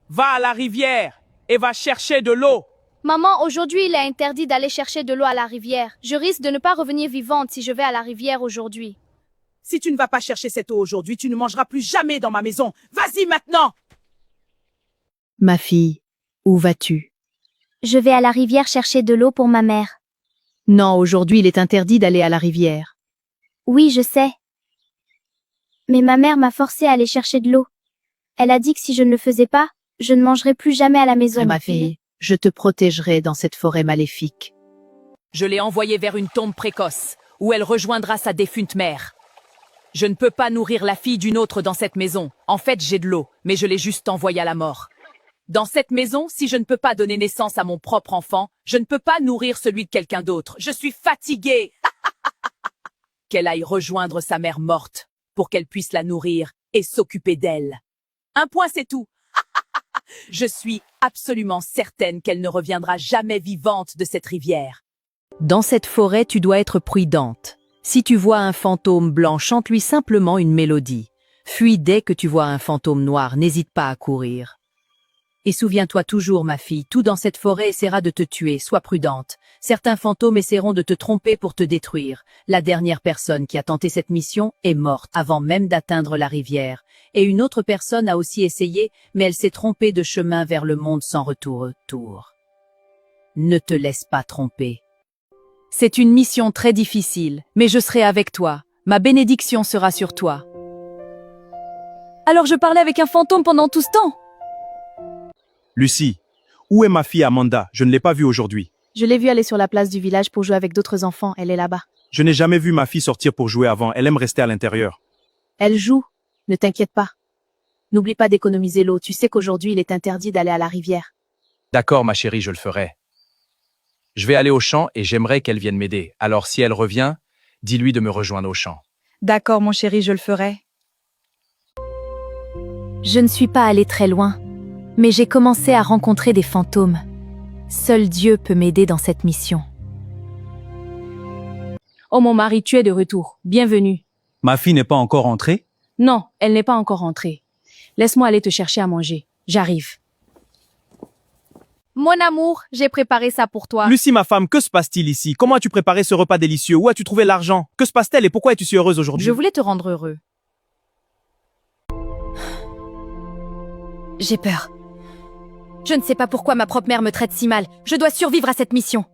Va à la rivière et va chercher de l'eau. Maman, aujourd'hui il est interdit d'aller chercher de l'eau à la rivière. Je risque de ne pas revenir vivante si je vais à la rivière aujourd'hui. Si tu ne vas pas chercher cette eau aujourd'hui, tu ne mangeras plus jamais dans ma maison. Vas-y maintenant! Ma fille, où vas-tu? Je vais à la rivière chercher de l'eau pour ma mère. Non, aujourd'hui il est interdit d'aller à la rivière. Oui, je sais. Mais ma mère m'a forcé à aller chercher de l'eau. Elle a dit que si je ne le faisais pas, je ne mangerais plus jamais à la maison. Ma fille, je te protégerai dans cette forêt maléfique. Je l'ai envoyée vers une tombe précoce, où elle rejoindra sa défunte mère. Je ne peux pas nourrir la fille d'une autre dans cette maison. En fait, j'ai de l'eau, mais je l'ai juste envoyée à la mort. Dans cette maison, si je ne peux pas donner naissance à mon propre enfant, je ne peux pas nourrir celui de quelqu'un d'autre. Je suis fatiguée. Qu'elle aille rejoindre sa mère morte, pour qu'elle puisse la nourrir et s'occuper d'elle. Un point, c'est tout. Je suis absolument certaine qu'elle ne reviendra jamais vivante de cette rivière. Dans cette forêt, tu dois être prudente. Si tu vois un fantôme blanc, chante-lui simplement une mélodie. Fuis dès que tu vois un fantôme noir, n'hésite pas à courir. Et souviens-toi toujours, ma fille, tout dans cette forêt essaiera de te tuer, sois prudente. Certains fantômes essaieront de te tromper pour te détruire. La dernière personne qui a tenté cette mission est morte avant même d'atteindre la rivière. Et une autre personne a aussi essayé, mais elle s'est trompée de chemin vers le monde sans retour. Ne te laisse pas tromper. C'est une mission très difficile, mais je serai avec toi. Ma bénédiction sera sur toi. Alors je parlais avec un fantôme pendant tout ce temps? Lucie, où est ma fille Amanda? Je ne l'ai pas vue aujourd'hui. Je l'ai vue aller sur la place du village pour jouer avec d'autres enfants, elle est là-bas. Je n'ai jamais vu ma fille sortir pour jouer avant, elle aime rester à l'intérieur. Elle joue, ne t'inquiète pas. N'oublie pas d'économiser l'eau, tu sais qu'aujourd'hui il est interdit d'aller à la rivière. D'accord, ma chérie, je le ferai. Je vais aller au champ et j'aimerais qu'elle vienne m'aider. Alors si elle revient, dis-lui de me rejoindre au champ. D'accord, mon chéri, je le ferai. Je ne suis pas allée très loin, mais j'ai commencé à rencontrer des fantômes. Seul Dieu peut m'aider dans cette mission. Oh mon mari, tu es de retour. Bienvenue. Ma fille n'est pas encore entrée? Non, elle n'est pas encore rentrée. Laisse-moi aller te chercher à manger. J'arrive. Mon amour, j'ai préparé ça pour toi. Lucie, ma femme, que se passe-t-il ici? Comment as-tu préparé ce repas délicieux? Où as-tu trouvé l'argent? Que se passe-t-il et pourquoi es-tu si heureuse aujourd'hui? Je voulais te rendre heureux. J'ai peur. Je ne sais pas pourquoi ma propre mère me traite si mal. Je dois survivre à cette mission.